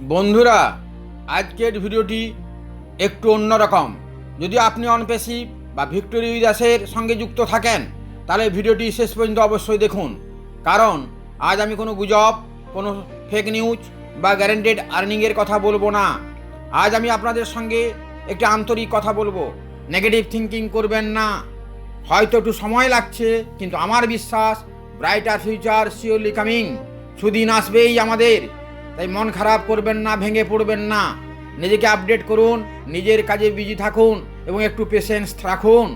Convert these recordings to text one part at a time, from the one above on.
বন্ধুরা, আজকের ভিডিওটি একটু অন্যরকম। যদি আপনি অনপ্যাসিভ বা ভিক্টোরি উইদাসের সঙ্গে যুক্ত থাকেন তাহলে ভিডিওটি শেষ পর্যন্ত অবশ্যই দেখুন, কারণ আজ আমি কোনো গুজব, কোনো ফেক নিউজ বা গ্যারান্টেড আর্নিংয়ের কথা বলবো না। আজ আমি আপনাদের সঙ্গে একটি আন্তরিক কথা বলবো। নেগেটিভ থিঙ্কিং করবেন না। হয়তো একটু সময় লাগছে, কিন্তু আমার বিশ্বাস ব্রাইটার ফিউচার শিওরলি কামিং। সুদিন আসবেই আমাদের। তাই মন খারাপ করবেন না, ভেঙে পড়বেন না। নিজেকে আপডেট করুন, নিজের কাজে বিজি থাকুন এবং একটু পেশেন্স রাখুন।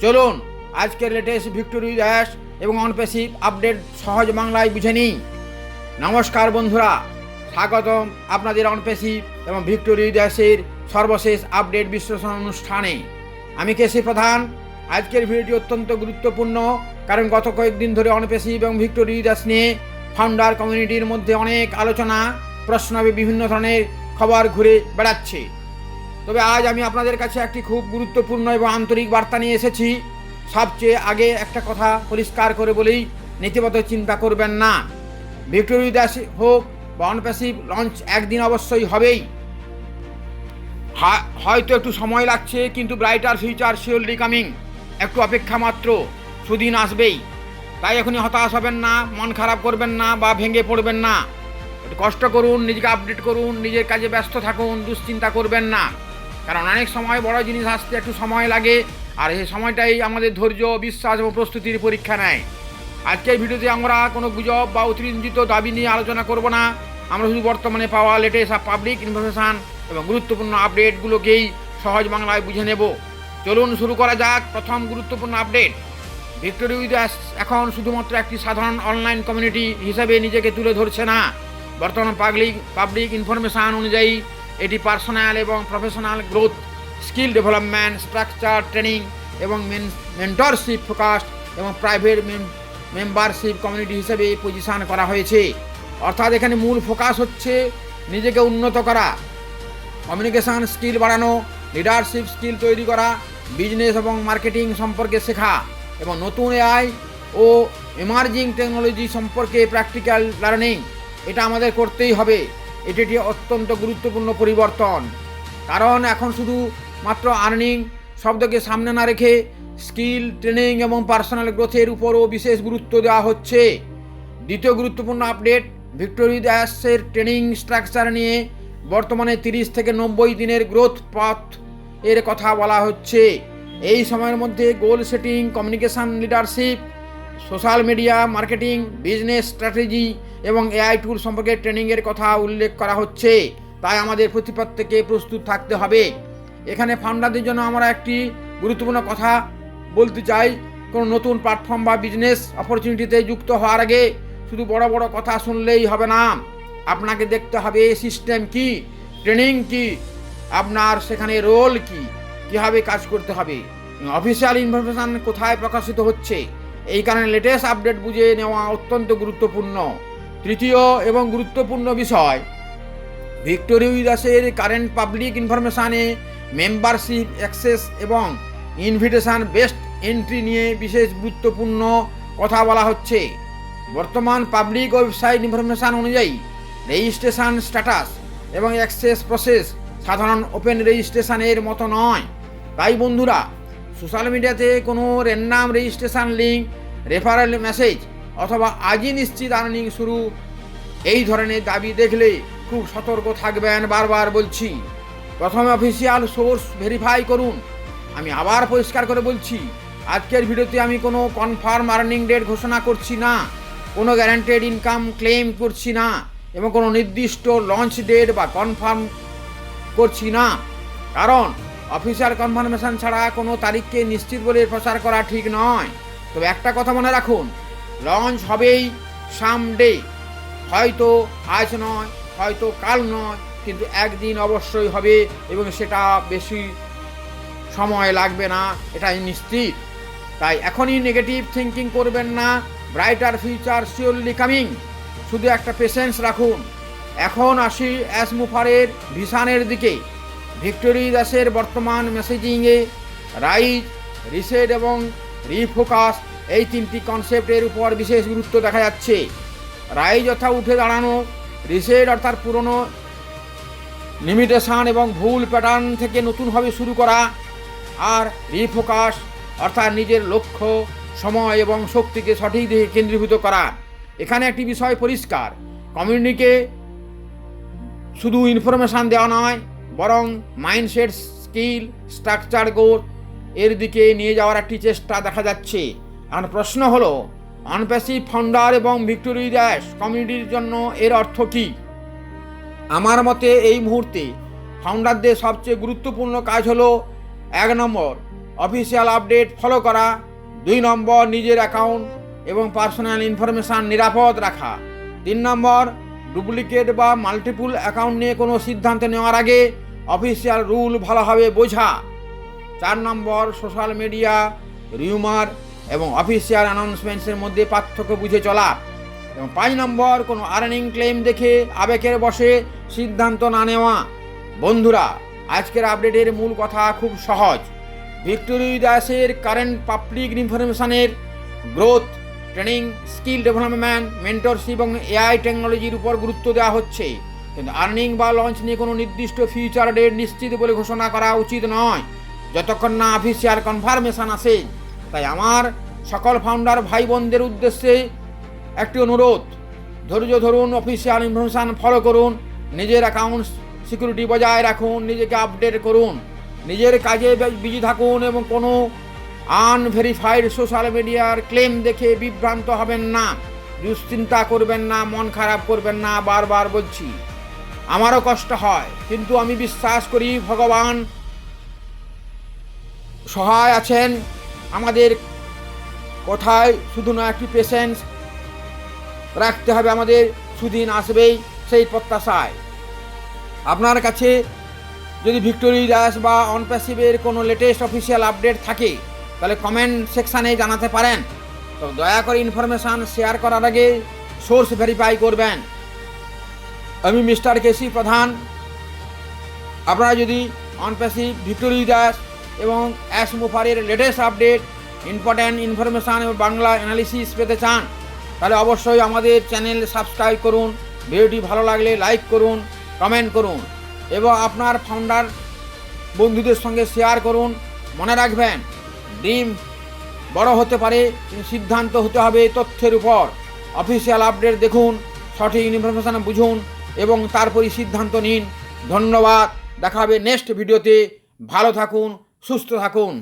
চলুন আজকের লেটেস্ট ভিক্টোরি উইদাস এবং অনপ্যাসিভ আপডেট সহজ বাংলায় বুঝে নিই। নমস্কার বন্ধুরা, স্বাগতম আপনাদের অনপ্যাসিভ এবং ভিক্টোরি উইদাসের সর্বশেষ আপডেট বিশ্লেষণ অনুষ্ঠানে। আমি কেসি প্রধান। আজকের ভিডিওটি অত্যন্ত গুরুত্বপূর্ণ, কারণ গত কয়েকদিন ধরে অনপ্যাসিভ এবং ভিক্টোরি উইদাস নিয়ে ফাউন্ডার কমিউনিটির মধ্যে অনেক আলোচনা, প্রশ্ন এবং বিভিন্ন ধরনের খবর ঘুরে বেড়াচ্ছে। তবে আজ আমি আপনাদের কাছে একটি খুব গুরুত্বপূর্ণ এবং আন্তরিক বার্তা নিয়ে এসেছি। সবচেয়ে আগে একটা কথা পরিষ্কার করে বলেই নীতিগত চিন্তা করবেন না। ভিক্টোরি উইদাস হোক বা অনপ্যাসিভ লঞ্চ একদিন অবশ্যই হবেই। হয়তো একটু সময় লাগছে, কিন্তু ব্রাইটার ফিউচার শিওরলি কামিং। একটু অপেক্ষা মাত্র, সুদিন আসবেই। তাই এখনই হতাশ হবেন না, মন খারাপ করবেন না বা ভেঙে পড়বেন না। একটু কষ্ট করুন, নিজেকে আপডেট করুন, নিজের কাজে ব্যস্ত থাকুন, দুশ্চিন্তা করবেন না। কারণ অনেক সময় বড় জিনিস আসতে একটু সময় লাগে, আর এই সময়টাই আমাদের ধৈর্য, বিশ্বাস এবং প্রস্তুতির পরীক্ষা নেয়। আজকের ভিডিওতে আমরা কোনো গুজব বা অতিরঞ্জিত দাবি নিয়ে আলোচনা করব না। আমরা শুধু বর্তমানে পাওয়া লেটেস্ট পাবলিক ইনফরমেশান এবং গুরুত্বপূর্ণ আপডেটগুলোকেই সহজ বাংলায় বুঝে নেব। চলুন শুরু করা যাক। প্রথম গুরুত্বপূর্ণ আপডেট, ভিক্টোরি উইদাস এখন শুধুমাত্র একটি সাধারণ অনলাইন কমিউনিটি হিসেবে নিজেকে তুলে ধরছে না। বর্তমান পাবলিক ইনফরমেশান অনুযায়ী এটি পার্সোনাল এবং professional growth, skill development, structure training এবং মেন্টরশিপ ফোকাসড এবং প্রাইভেট মেম্বারশিপ কমিউনিটি হিসেবে পজিশন করা হয়েছে। অর্থাৎ এখানে মূল ফোকাস হচ্ছে নিজেকে উন্নত করা, কমিউনিকেশান স্কিল বাড়ানো, লিডারশিপ স্কিল তৈরি করা, বিজনেস এবং মার্কেটিং সম্পর্কে শেখা এবং নতুন এআই ও এমার্জিং টেকনোলজি সম্পর্কে প্র্যাকটিক্যাল লার্নিং। এটা আমাদের করতেই হবে। এটি একটি অত্যন্ত গুরুত্বপূর্ণ পরিবর্তন, কারণ এখন শুধু মাত্র আর্নিং শব্দকে সামনে না রেখে স্কিল ট্রেনিং এবং পার্সোনাল গ্রোথের উপরও বিশেষ গুরুত্ব দেওয়া হচ্ছে। দ্বিতীয় গুরুত্বপূর্ণ আপডেট, ভিক্টোরি উইদাসের ট্রেনিং স্ট্রাকচার নিয়ে বর্তমানে 30 থেকে 90 দিনের গ্রোথ পথ এর কথা বলা হচ্ছে। এই সময়ের মধ্যে গোল setting, communication, leadership, social media marketing, business strategy এবং এআই টুল সম্পর্কে ট্রেনিংয়ের কথা উল্লেখ করা হচ্ছে। তাই আমাদের প্রতিপত্তিকে প্রস্তুত থাকতে হবে। এখানে ফাউন্ডারদের জন্য আমরা একটি গুরুত্বপূর্ণ কথা বলতে চাই। কোনো নতুন প্ল্যাটফর্ম বা বিজনেস অপরচুনিটিতে যুক্ত হওয়ার আগে শুধু বড় বড় কথা শুনলেই হবে না। আপনাকে দেখতে হবে সিস্টেম কি, ট্রেনিং কি, আপনার সেখানে রোল কি, কীভাবে কাজ করতে হবে, অফিসিয়াল ইনফরমেশান কোথায় প্রকাশিত হচ্ছে। এই কারণে লেটেস্ট আপডেট বুঝে নেওয়া অত্যন্ত গুরুত্বপূর্ণ। তৃতীয় এবং গুরুত্বপূর্ণ বিষয়, ভিক্টোরি উইদাসের কারেন্ট পাবলিক ইনফরমেশানে মেম্বারশিপ অ্যাক্সেস এবং ইনভিটেশান বেস্ট এন্ট্রি নিয়ে বিশেষ গুরুত্বপূর্ণ কথা বলা হচ্ছে। বর্তমান পাবলিক ওয়েবসাইট ইনফরমেশান অনুযায়ী রেজিস্ট্রেশন স্ট্যাটাস এবং অ্যাক্সেস প্রসেস সাধারণ ওপেন রেজিস্ট্রেশনের মতো নয়। তাই বন্ধুরা, সোশ্যাল মিডিয়াতে কোনো random registration link, referral message অথবা আজই নিশ্চিত আর্নিং শুরু, এই ধরনের দাবি দেখলে খুব সতর্ক থাকবেন। বারবার বলছি, প্রথমে অফিসিয়াল সোর্স ভেরিফাই করুন। আমি আবার পরিষ্কার করে বলছি, আজকের ভিডিওতে আমি কোনো কনফার্ম আর্নিং ডেট ঘোষণা করছি না, কোনো গ্যারান্টেড ইনকাম ক্লেম করছি না এবং কোনো নির্দিষ্ট লঞ্চ ডেট বা কনফার্ম করছি না। কারণ অফিসিয়াল কনফার্মেশন ছাড়া কোনো তারিখকে নিশ্চিত বলে প্রচার করা ঠিক নয়। তবে একটা কথা মনে রাখুন, লঞ্চ হবেই সামডে। হয়তো আজ নয়, হয়তো কাল নয়, কিন্তু একদিন অবশ্যই হবে এবং সেটা বেশি সময় লাগবে না, এটাই নিশ্চিত। তাই এখনই নেগেটিভ থিঙ্কিং করবেন না। Brighter future surely coming. শুধু একটা পেশেন্স রাখুন। এখন আসি অ্যাসমুফারের ভিশনের দিকে। ভিক্টোরি উইদাসের বর্তমান মেসেজিংয়ে রাইজ, রিসেট এবং রিফোকাস, এই তিনটি কনসেপ্টের উপর বিশেষ গুরুত্ব দেখা যাচ্ছে। রাইজ অর্থাৎ উঠে দাঁড়ানো, রিসেট অর্থাৎ পুরনো লিমিটেশন এবং ভুল প্যাটার্ন থেকে নতুনভাবে শুরু করা, আর রিফোকাস অর্থাৎ নিজের লক্ষ্য, সময় এবং শক্তিকে সঠিক দিকে কেন্দ্রীভূত করা। এখানে একটি বিষয় পরিষ্কার, কমিউনিটিকে শুধু ইনফরমেশান দেওয়া নয়, বরং মাইন্ডসেট, স্কিল, স্ট্রাকচার, গ্রোথ এর দিকে নিয়ে যাওয়ার একটি চেষ্টা দেখা যাচ্ছে। আর প্রশ্ন হলো, অনপ্যাসিভ ফাউন্ডার এবং ভিক্টোরি দাস কমিউনিটির জন্য এর অর্থ কী? আমার মতে এই মুহূর্তে ফাউন্ডারদের সবচেয়ে গুরুত্বপূর্ণ কাজ হলো 1 নম্বর অফিসিয়াল আপডেট ফলো করা, 2 নম্বর নিজের অ্যাকাউন্ট এবং পার্সোনাল ইনফরমেশান নিরাপদ রাখা, 3 নম্বর ডুপ্লিকেট বা মাল্টিপুল অ্যাকাউন্ট নিয়ে কোনো সিদ্ধান্ত নেওয়ার আগে অফিসিয়াল রুল ভালোভাবে বোঝা, 4 নম্বর সোশ্যাল মিডিয়া, রিউমার এবং অফিসিয়াল অ্যানাউন্সমেন্টসের মধ্যে পার্থক্য বুঝে চলা, এবং 5 নম্বর কোনো আর্নিং ক্লেম দেখে আবেগের বশে সিদ্ধান্ত না নেওয়া। বন্ধুরা, আজকের আপডেটের মূল কথা খুব সহজ। ভিক্টোরি দাসের কারেন্ট পাবলিক ইনফরমেশনের growth, training, skill development, mentorship এবং এআই টেকনোলজির উপর গুরুত্ব দেওয়া হচ্ছে, কিন্তু আর্নিং বা লঞ্চ নিয়ে কোনো নির্দিষ্ট ফিউচার ডেট নিশ্চিত বলে ঘোষণা করা উচিত নয় যতক্ষণ না অফিসিয়াল কনফার্মেশন আসে। তাই আমার সকল ফাউন্ডার ভাই বোনদের উদ্দেশ্যে একটি অনুরোধ, ধৈর্য ধরুন, অফিসিয়াল ইনফরমেশান ফলো করুন, নিজের অ্যাকাউন্ট সিকিউরিটি বজায় রাখুন, নিজেকে আপডেট করুন, নিজের কাজে বিজি থাকুন এবং কোনো আনভেরিফাইড সোশ্যাল মিডিয়ার ক্লেম দেখে বিভ্রান্ত হবেন না, দুশ্চিন্তা করবেন না, মন খারাপ করবেন না। বারবার বলছি, আমারও কষ্ট হয়, কিন্তু আমি বিশ্বাস করি ভগবান সহায় আছেন আমাদের। কোথায় শুধু না, একটি পেশেন্স রাখতে হবে আমাদের, সুদিন আসবেই সেই প্রত্যাশায়। আপনার কাছে যদি ভিক্টোরি দাস বা অনপ্যাসিভের কোনো লেটেস্ট অফিসিয়াল আপডেট থাকে তাহলে কমেন্ট সেকশানে জানাতে পারেন। তো দয়া করে ইনফরমেশান শেয়ার করার আগে সোর্স ভেরিফাই করবেন। আমি মিস্টার কেসি প্রধান। আপনারা যদি অনপ্যাসিভ, ভিক্টোরি দাস এবং অ্যাশ মুফারের লেটেস্ট আপডেট, ইম্পর্ট্যান্ট ইনফরমেশান এবং বাংলা অ্যানালিসিস পেতে চান তাহলে অবশ্যই আমাদের চ্যানেল সাবস্ক্রাইব করুন। ভিডিওটি ভালো লাগলে লাইক করুন, কমেন্ট করুন এবং আপনার ফাউন্ডার বন্ধুদের সঙ্গে শেয়ার করুন। মনে রাখবেন, ড্রিম বড় হতে পারে, কিন্তু সিদ্ধান্ত হতে হবে তথ্যের উপর। অফিসিয়াল আপডেট দেখুন, সঠিক ইনফরমেশান বুঝুন এবং তারপরই সিদ্ধান্ত নিন। ধন্যবাদ, দেখা হবে নেক্সট ভিডিওতে। ভালো থাকুন, সুস্থ থাকুন।